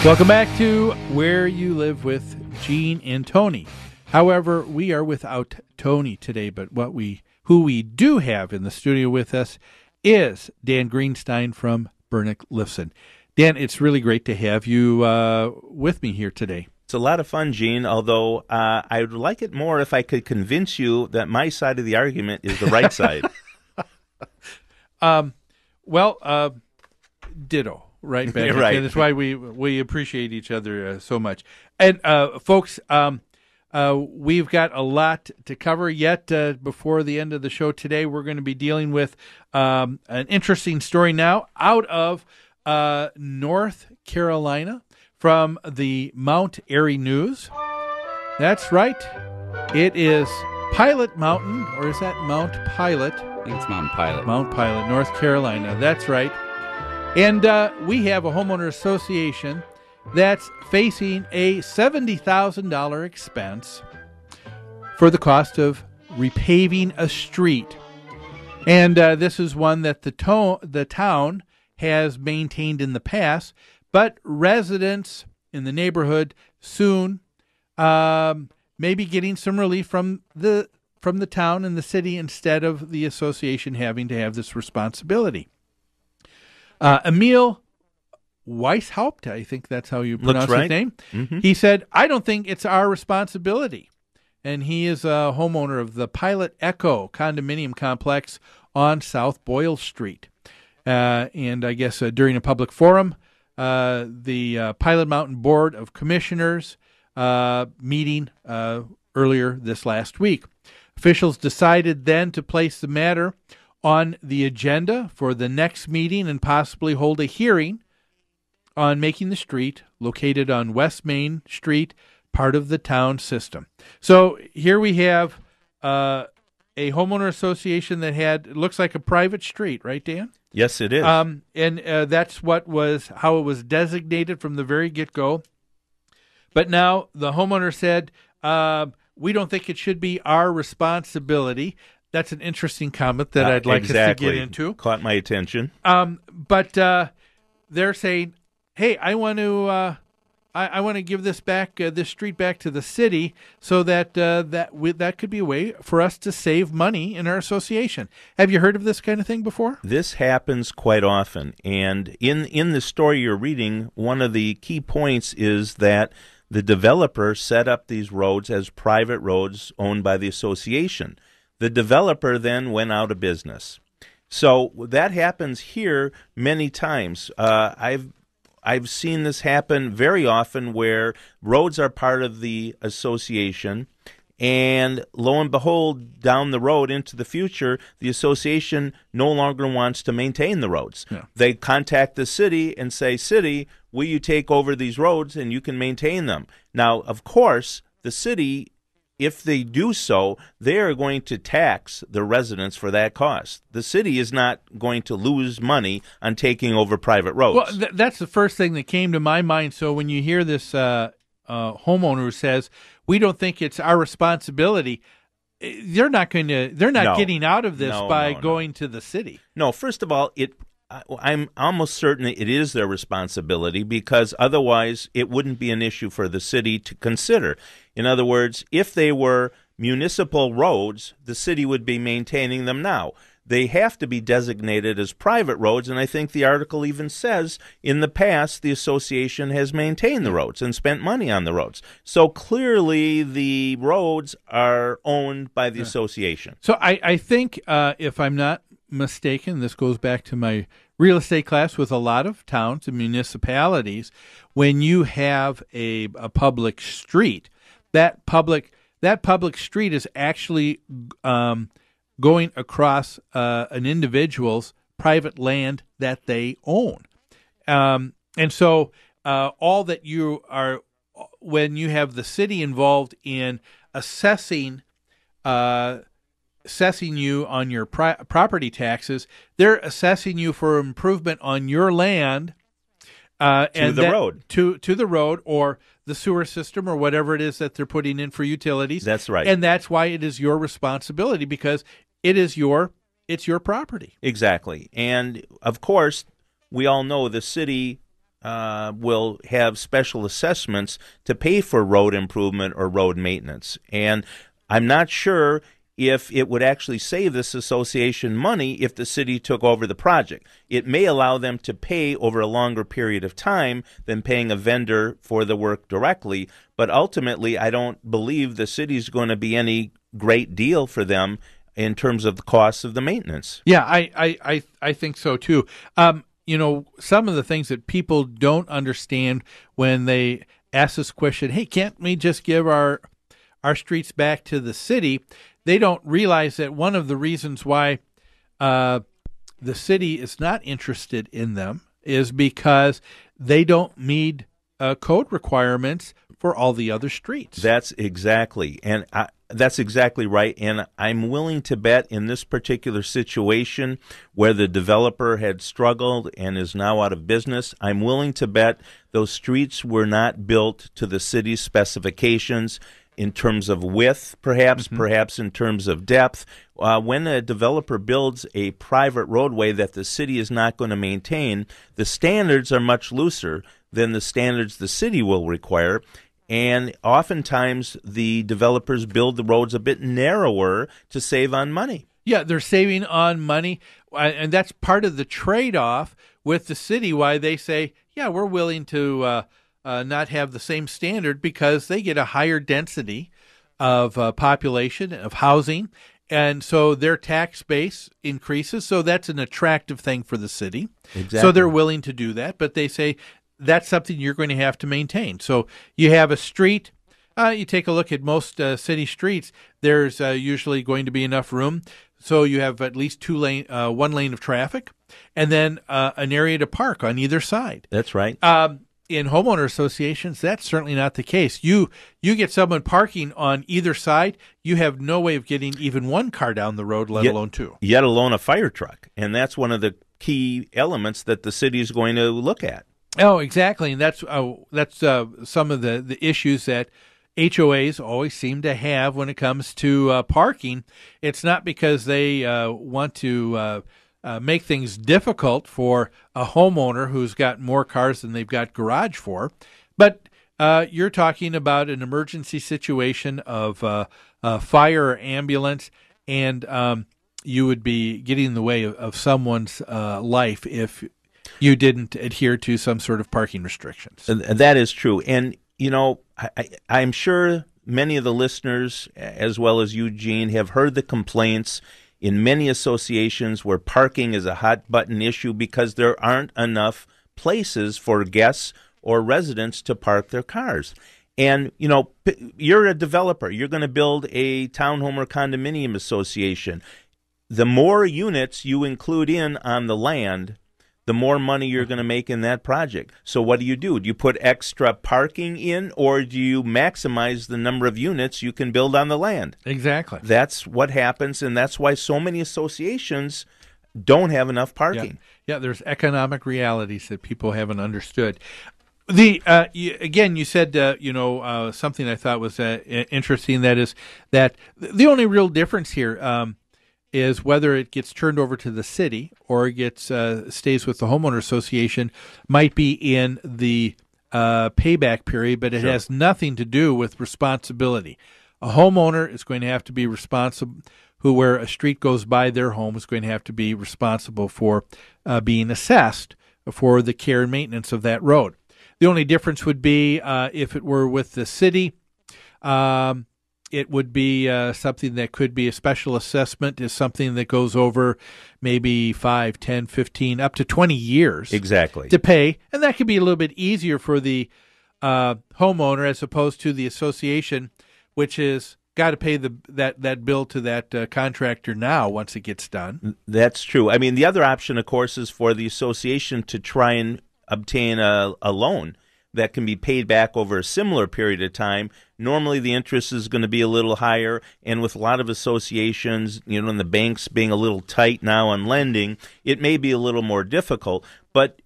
Welcome back to Where You Live with Gene and Tony. However, we are without Tony today, but who we do have in the studio with us is Dan Greenstein from Bernick Lifson. Dan, it's really great to have you with me here today. It's a lot of fun, Gene, although I would like it more if I could convince you that my side of the argument is the right side. Ditto. Right back. Right. And that's why we appreciate each other so much. And folks, we've got a lot to cover yet before the end of the show today. We're going to be dealing with an interesting story now out of North Carolina from the Mount Airy News. That's right. It is Pilot Mountain, or is that Mount Pilot? I think it's Mount Pilot. Mount Pilot, North Carolina. That's right. And we have a homeowner association that's facing a $70,000 expense for the cost of repaving a street. And this is one that the town has maintained in the past, but residents in the neighborhood soon may be getting some relief from the town and the city instead of the association having to have this responsibility. Emil Weishaupt, I think that's how you pronounce his name. Mm-hmm. He said, "I don't think it's our responsibility." And he is a homeowner of the Pilot Echo condominium complex on South Boyle Street. And I guess during a public forum, the Pilot Mountain Board of Commissioners meeting earlier this last week. Officials decided then to place the matter on the agenda for the next meeting and possibly hold a hearing on making the street located on West Main Street part of the town system. So here we have a homeowner association that it looks like a private street, right, Dan? Yes, it is. And that's how it was designated from the very get-go. But now the homeowner said, we don't think it should be our responsibility. That's an interesting comment that I'd like us to get into. Caught my attention. But they're saying, "Hey, I want to give this street back to the city, so that that could be a way for us to save money in our association." Have you heard of this kind of thing before? This happens quite often, and in the story you're reading, one of the key points is that the developer set up these roads as private roads owned by the association. The developer then went out of business. So that happens here many times. I've seen this happen very often where roads are part of the association, and lo and behold, down the road into the future, the association no longer wants to maintain the roads. Yeah. They contact the city and say, "City, will you take over these roads and you can maintain them?" Now, of course, the city, if they do so, they are going to tax the residents for that cost. The city is not going to lose money on taking over private roads. Well, that's the first thing that came to my mind. So when you hear this homeowner who says, "We don't think it's our responsibility," they're not getting out of this by going to the city. No, first of all, I'm almost certain it is their responsibility, because otherwise it wouldn't be an issue for the city to consider. In other words, if they were municipal roads, the city would be maintaining them now. They have to be designated as private roads, and I think the article even says in the past the association has maintained the roads and spent money on the roads. So clearly the roads are owned by the association. So I think, if I'm not mistaken, this goes back to my real estate class with a lot of towns and municipalities. When you have a public street, that public street is actually going across an individual's private land that they own. And so all that you are, when you have the city involved in assessing you on your property taxes, they're assessing you for improvement on your land to the road or the sewer system or whatever it is that they're putting in for utilities. That's right. And that's why it is your responsibility, because it's your property. Exactly. And of course, we all know the city will have special assessments to pay for road improvement or road maintenance. And I'm not sure if it would actually save this association money if the city took over the project. It may allow them to pay over a longer period of time than paying a vendor for the work directly, but ultimately I don't believe the city's going to be any great deal for them in terms of the cost of the maintenance. Yeah, I think so too. Some of the things that people don't understand when they ask this question, hey, can't we just give our streets back to the city? They don't realize that one of the reasons why the city is not interested in them is because they don't meet code requirements for all the other streets. That's exactly right. And I'm willing to bet in this particular situation where the developer had struggled and is now out of business, I'm willing to bet those streets were not built to the city's specifications in terms of width, perhaps in terms of depth. When a developer builds a private roadway that the city is not going to maintain, the standards are much looser than the standards the city will require. And oftentimes the developers build the roads a bit narrower to save on money. Yeah, they're saving on money, and that's part of the trade-off with the city, why they say, yeah, we're willing to not have the same standard because they get a higher density of population, of housing, and so their tax base increases, so that's an attractive thing for the city. Exactly. So they're willing to do that, but they say that's something you're going to have to maintain. So you have a street, you take a look at most city streets, there's usually going to be enough room, so you have at least one lane of traffic, and then an area to park on either side. That's right. In homeowner associations, that's certainly not the case. You get someone parking on either side, you have no way of getting even one car down the road, let alone two. Yet alone a fire truck. And that's one of the key elements that the city is going to look at. Oh, exactly. And that's some of the issues that HOAs always seem to have when it comes to parking. It's not because they want to make things difficult for a homeowner who's got more cars than they've got garage for. But you're talking about an emergency situation of fire or ambulance, and you would be getting in the way of someone's life if you didn't adhere to some sort of parking restrictions. And that is true. And, I'm sure many of the listeners, as well as Eugene, have heard the complaints in many associations where parking is a hot-button issue because there aren't enough places for guests or residents to park their cars. And, you're a developer. You're going to build a townhome or condominium association. The more units you include in on the land, the more money you're going to make in that project. So what do? Do you put extra parking in, or do you maximize the number of units you can build on the land? Exactly. That's what happens, and that's why so many associations don't have enough parking. Yeah, there's economic realities that people haven't understood. You said something I thought was interesting. That is that the only real difference here is whether it gets turned over to the city or it gets stays with the homeowner association, might be in the payback period, but it has nothing to do with responsibility. A homeowner is going to have to be responsible, where a street goes by their home is going to have to be responsible for being assessed for the care and maintenance of that road. The only difference would be if it were with the city, it would be something that could be a special assessment, is something that goes over maybe 5, 10, 15, up to 20 years. Exactly. To pay. And that could be a little bit easier for the homeowner as opposed to the association, which is got to pay that bill to that contractor now once it gets done. That's true. I mean, the other option, of course, is for the association to try and obtain a loan that can be paid back over a similar period of time. Normally the interest is going to be a little higher, and with a lot of associations, and the banks being a little tight now on lending, it may be a little more difficult. But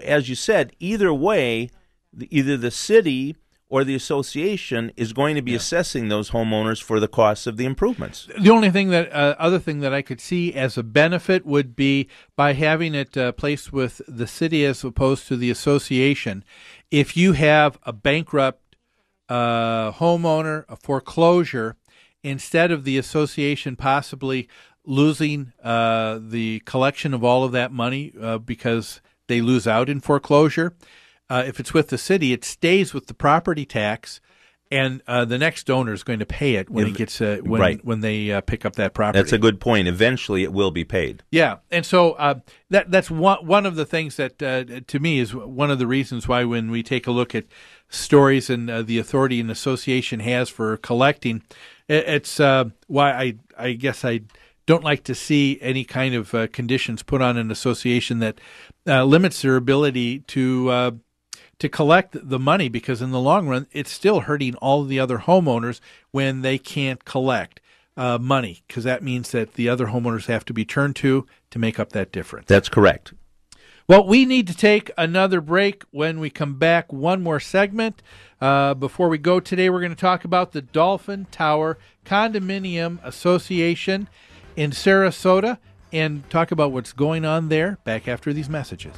as you said, either way, either the city or the association is going to be assessing those homeowners for the costs of the improvements. The only thing that other thing that I could see as a benefit would be by having it placed with the city as opposed to the association. If you have a bankrupt homeowner, a foreclosure, instead of the association possibly losing the collection of all of that money because they lose out in foreclosure, if it's with the city, it stays with the property tax, and the next owner is going to pay it when it gets when they pick up that property. That's a good point. Eventually, it will be paid. Yeah, and so that's one of the things that to me is one of the reasons why when we take a look at stories and the authority an association has for collecting, it's why I guess I don't like to see any kind of conditions put on an association that limits their ability to collect the money, because in the long run, it's still hurting all of the other homeowners when they can't collect money, because that means that the other homeowners have to be turned to make up that difference. That's correct. Well, we need to take another break. When we come back, one more segment. Before we go today, we're going to talk about the Dolphin Tower Condominium Association in Sarasota and talk about what's going on there back after these messages.